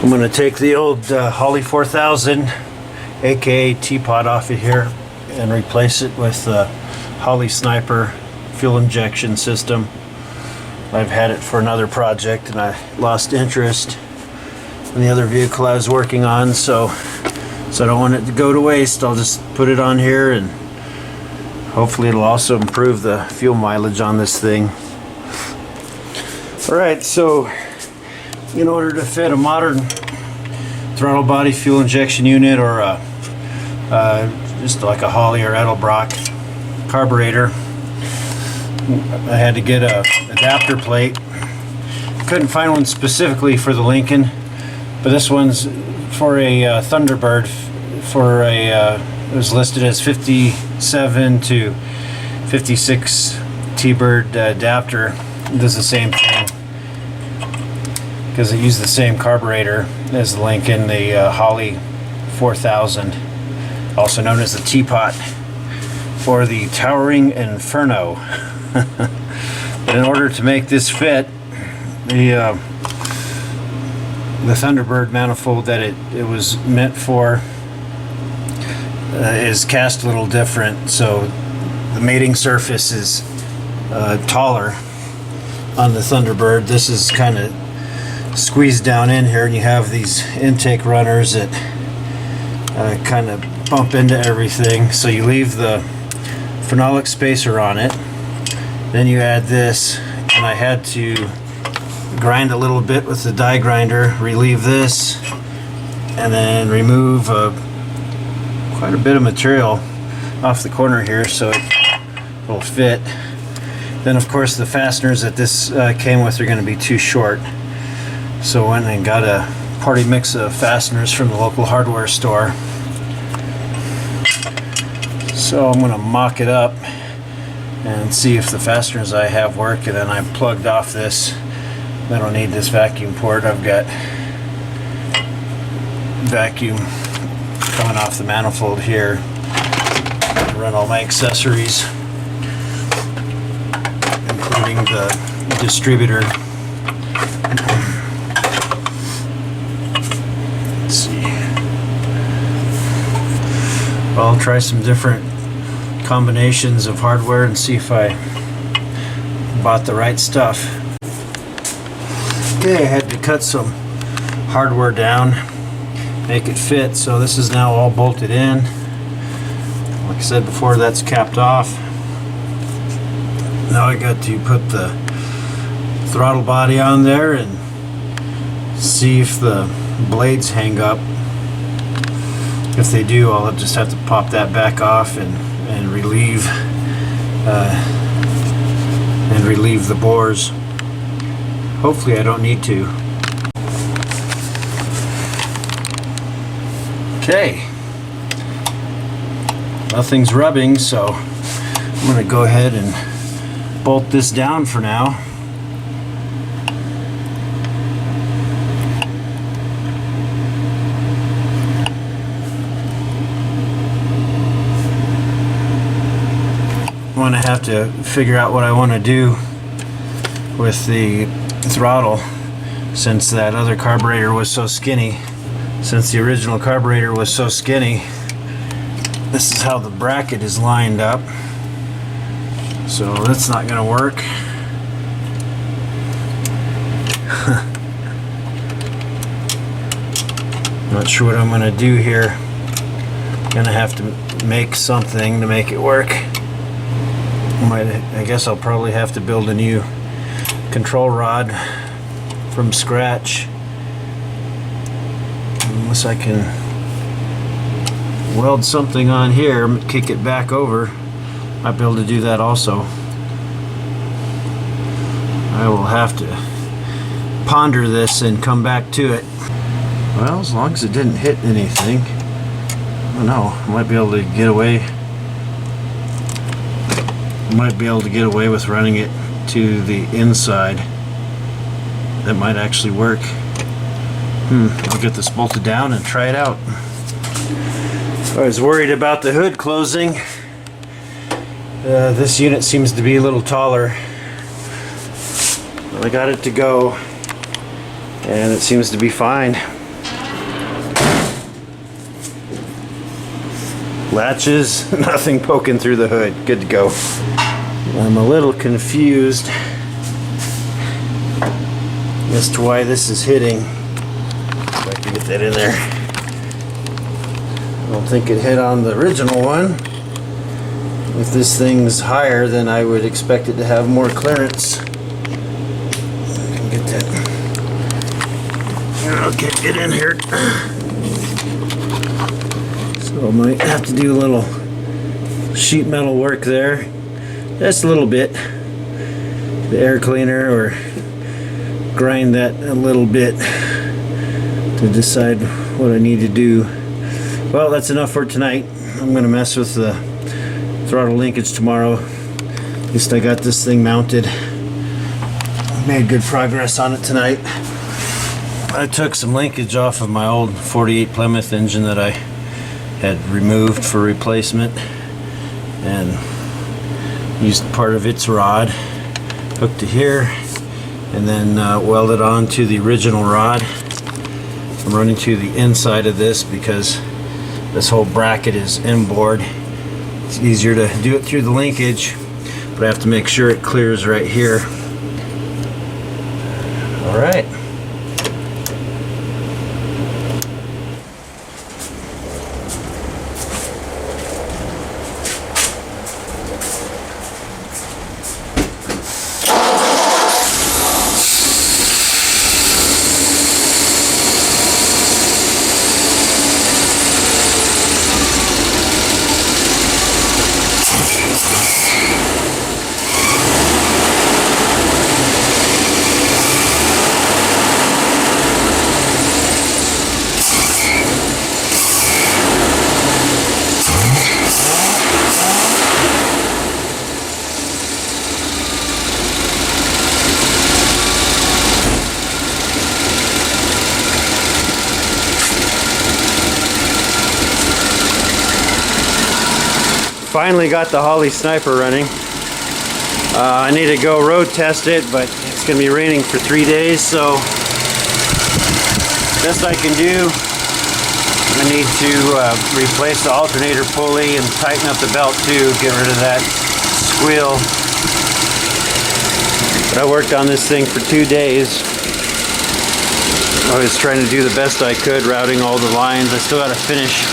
I'm going to take the old Holley 4000 aka Teapot off of here and replace it with the Holley Sniper fuel injection system. I've had it for another project and I lost interest in the other vehicle I was working on, so I don't want it to go to waste. I'll just put it on here and hopefully it'll also improve the fuel mileage on this thing. Alright, so in order to fit a modern throttle body fuel injection unit or just like a Holley or Edelbrock carburetor, I had to get a adapter plate. Couldn't find one specifically for the Lincoln, but this one's for a Thunderbird. For a it was listed as 57 to 56 T-Bird adapter. It does the same thing because it used the same carburetor as the Lincoln, the Holley 4000, also known as the Teapot or the Towering Inferno. But in order to make this fit, the Thunderbird manifold that it was meant for is cast a little different, so the mating surface is taller on the Thunderbird. This is kind of squeezed down in here, and you have these intake runners that kind of bump into everything. So you leave the phenolic spacer on it, then you add this, and I had to grind a little bit with the die grinder, relieve this, and then remove quite a bit of material off the corner here so it will fit. Then of course the fasteners that this came with are going to be too short, so I went and got a party mix of fasteners from the local hardware store. So I'm going to mock it up and see if the fasteners I have work, and then I plugged off this. I don't need this vacuum port. I've got vacuum coming off the manifold here to run all my accessories, including the distributor. Let's see. Well, I'll try some different combinations of hardware and see if I bought the right stuff. Okay, I had to cut some hardware down, make it fit, so this is now all bolted in. Like I said before, that's capped off. Now I got to put the throttle body on there and see if the blades hang up. If they do, I'll just have to pop that back off and relieve the bores. Hopefully I don't need to. Okay, nothing's rubbing, so I'm going to go ahead and bolt this down for now. I'm going to have to figure out what I want to do with the throttle, since that other carburetor was so skinny. Since the original carburetor was so skinny, this is how the bracket is lined up, so that's not going to work. Not sure what I'm going to do here. Going to have to make something to make it work. I guess I'll probably have to build a new control rod from scratch, unless I can weld something on here, kick it back over. Might be able to do that also. I will have to ponder this and come back to it. Well, as long as it didn't hit anything, I don't know, I might be able to get away. Might be able to get away with running it to the inside. That might actually work. I'll get this bolted down and try it out. I was worried about the hood closing. This unit seems to be a little taller. I got it to go and it seems to be fine. latches, nothing poking through the hood. Good to go. I'm a little confused as to why this is hitting. If I can get that in there. I don't think it hit on the original one. If this thing's higher, then I would expect it to have more clearance. I can get that. I'll get it in here. So I might have to do a little sheet metal work there. Just a little bit. The air cleaner, or grind that a little bit to decide what I need to do. Well, that's enough for tonight. I'm going to mess with the throttle linkage tomorrow. At least I got this thing mounted. Made good progress on it tonight. I took some linkage off of my old 48 Plymouth engine that I had removed for replacement, and used part of its rod, hooked to here, and then welded onto the original rod. I'm running to the inside of this because this whole bracket is inboard. It's easier to do it through the linkage, but I have to make sure it clears right here. All right. Finally got the Holley sniper running. I need to go road test it, but it's going to be raining for 3 days, so best I can do, I need to replace the alternator pulley and tighten up the belt too, get rid of that squeal. But I worked on this thing for 2 days. I was trying to do the best I could, routing all the lines. I still got to finish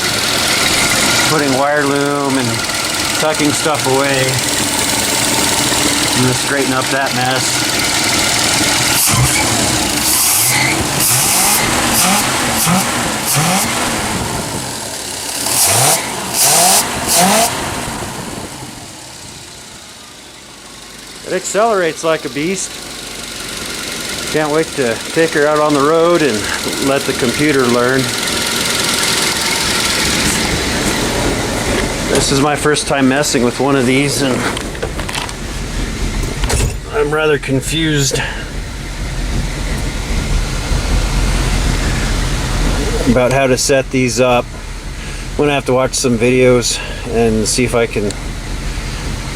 putting wire loom and tucking stuff away. I'm going to straighten up that mess. It accelerates like a beast. Can't wait to take her out on the road and let the computer learn. This is my first time messing with one of these, and I'm rather confused about how to set these up. I'm gonna have to watch some videos and see if I can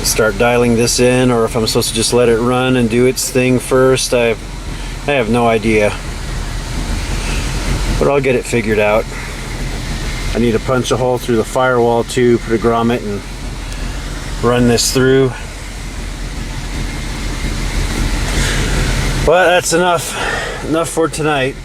start dialing this in, or if I'm supposed to just let it run and do its thing first. I have no idea, but I'll get it figured out. I need to punch a hole through the firewall too, put a grommet and run this through. But that's enough for tonight.